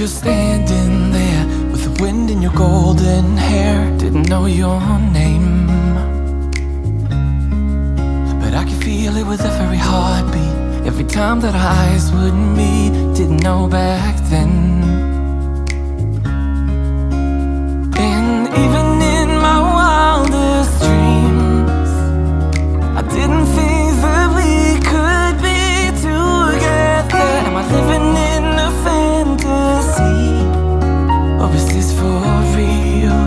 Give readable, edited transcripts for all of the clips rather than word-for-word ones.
you're standing there with the wind in your golden hair. Didn't know your name, but I could feel it with every heartbeat, every time that our eyes would meet. Didn't know back then. And even in my wildest dreams, I didn't think that we could be together. Am I living in a fantasy, or is this for real?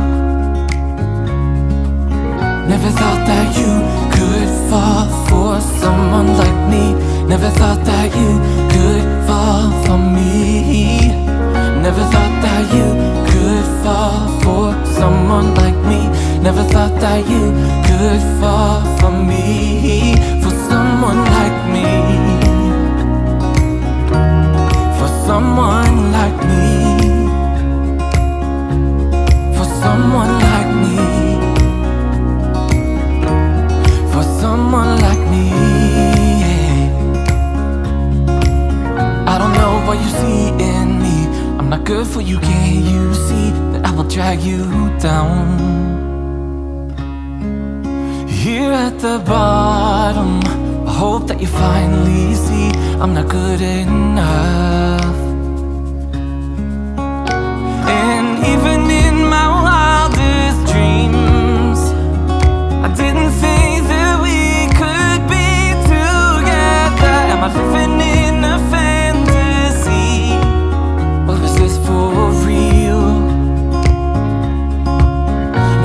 Never thought that you could fall for someone like me. Never thought that you could fall for me. Never thought that you could fall for someone like me. Never thought that you could fall for me. For someone like me. For someone like me. For someone like me. For someone like me. I don't know what you see in me. I'm not good for you, can't you see that I will drag you down? Here at the bottom, I hope that you finally see I'm not good enough. And even in my wildest dreams, I didn't think that we could be together. Am I living in a fantasy, or is this for real?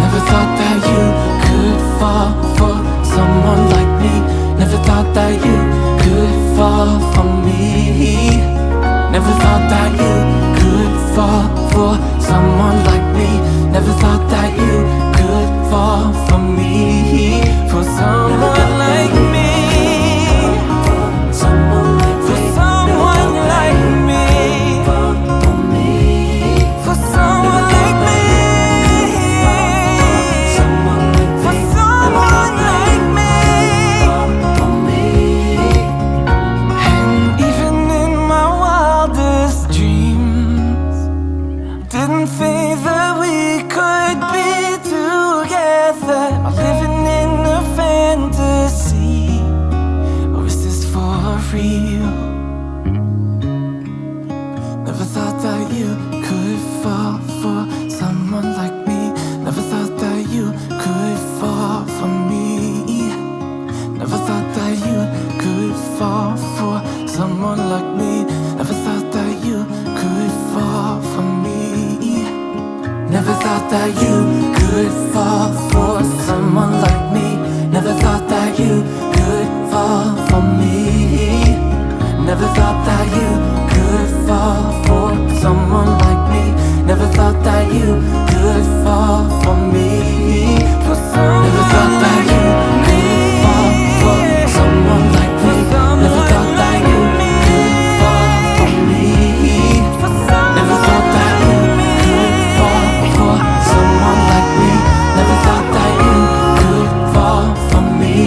Never thought that you could fall for someone like me. Never thought that you could fall for me. Never thought that you could fall for someone like me. Never thought that you could fall for me. For someone like me. Someone like me. For someone like me. For me. For someone like me. Someone like me. For someone like me. For me. And even in my wildest dreams, didn't think that we could be together. Am I living in a fantasy, or is this for real? Never thought that you could fall for someone like me. Never thought that you could fall for me. Never thought that you could fall for someone like me. Never thought that you could fall for me. Never thought that you could fall for someone like me. Never thought that you could fall for me. Never thought that you could fall for someone like me. Never thought that you could fall for me. For someone. Never thought that you could fall for someone like me. Never thought that you could fall for me. Never thought that you could fall for someone like me. Never thought that you could fall for me.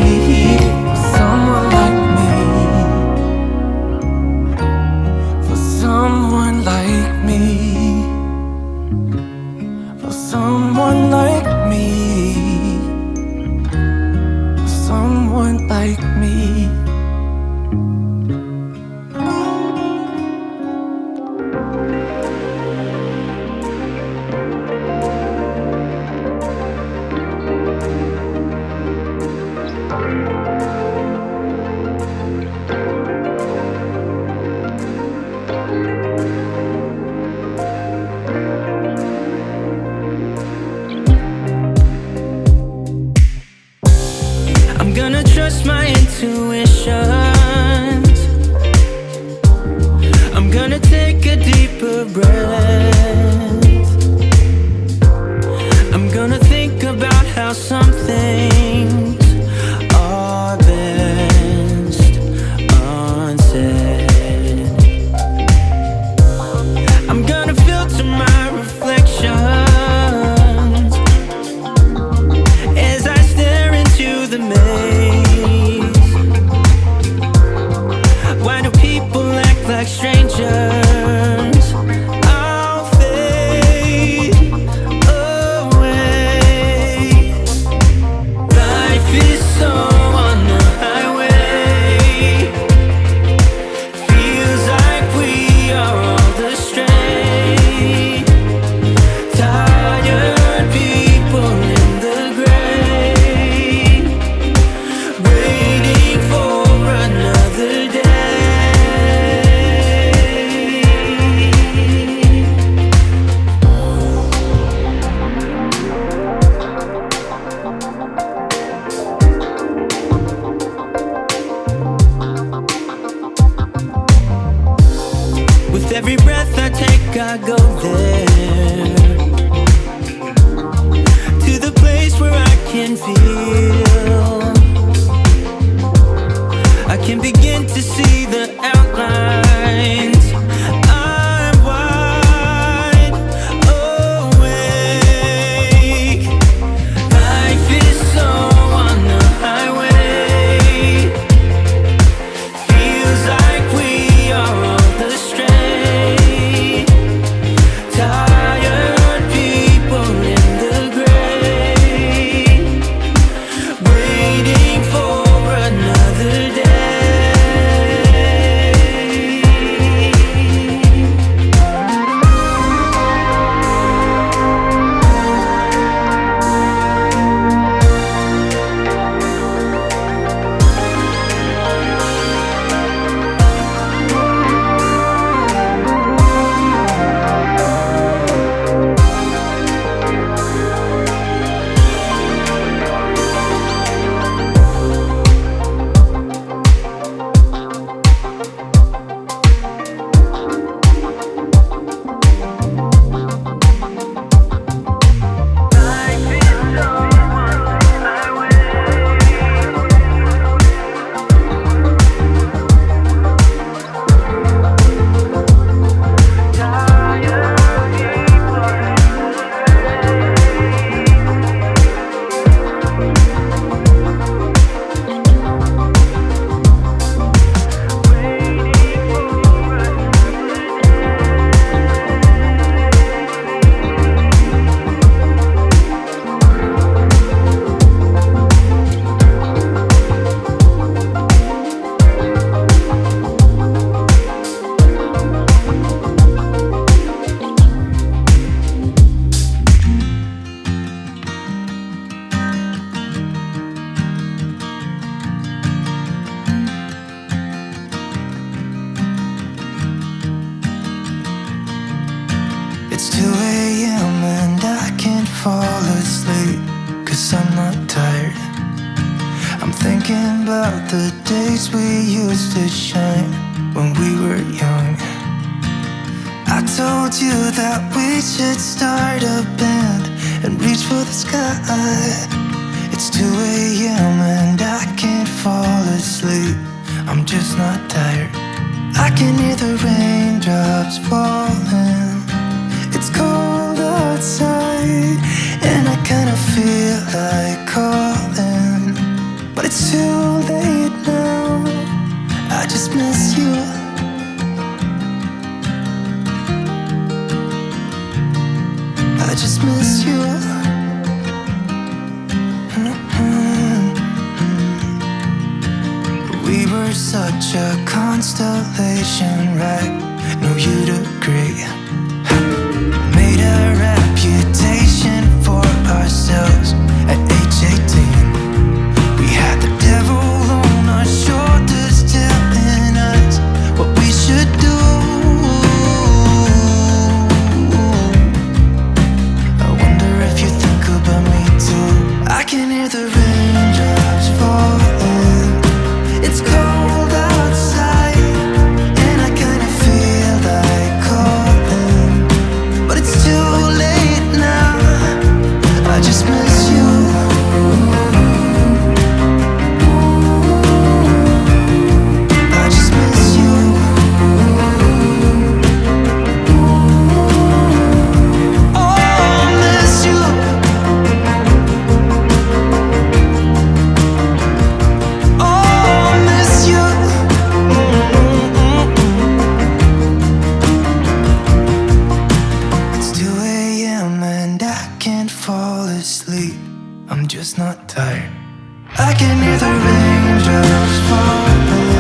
Someone like me. For someone like me. For someone like me. For someone like me. there, to the place where I can feel, I can begin to see the outlines. I'm wide awake. Life is so on the highway. Feels like we are all astray. Tired people in the gray, waiting for another day. It's 2 a.m. and I can't fall asleep, 'cause I'm not tired. I'm thinking about the days we used to shine when we were young. I told you that we should start a band and reach for the sky. It's 2 a.m. and I can't fall asleep, I'm just not tired. I can hear the raindrops falling. It's cold outside and I kinda feel like calling, but it's too late now. I just miss you. I just miss you. We were such a constellation, right? No, you'd agree. Made a reputation for ourselves at age 18. We had the devil on our shoulders telling us what we should do. I wonder if you think about me too. I can hear the raindrops falling. It's cold outside and I kinda feel like calling, but it's too late now. I just miss you. I just miss you. Oh, I miss you. Oh, I miss you. It's 2 a.m. and I can't fall asleep, I'm just not tired. I can hear the raindrops falling.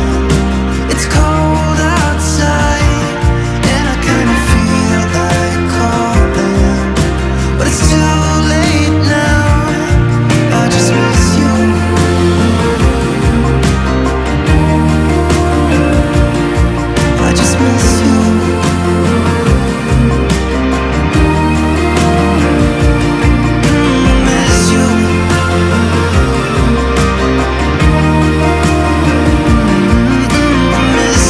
It's cold outside and I kinda feel like calling, but it's too late now. I just miss you. I just miss you. Miss you. Miss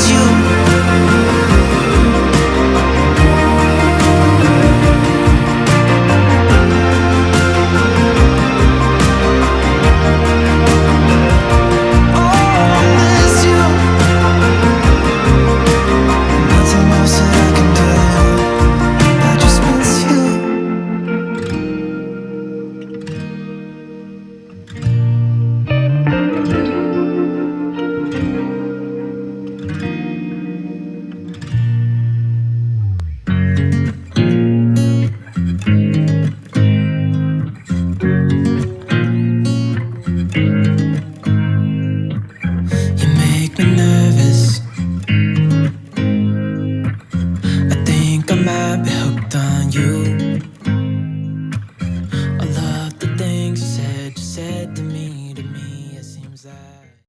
Gonzalez.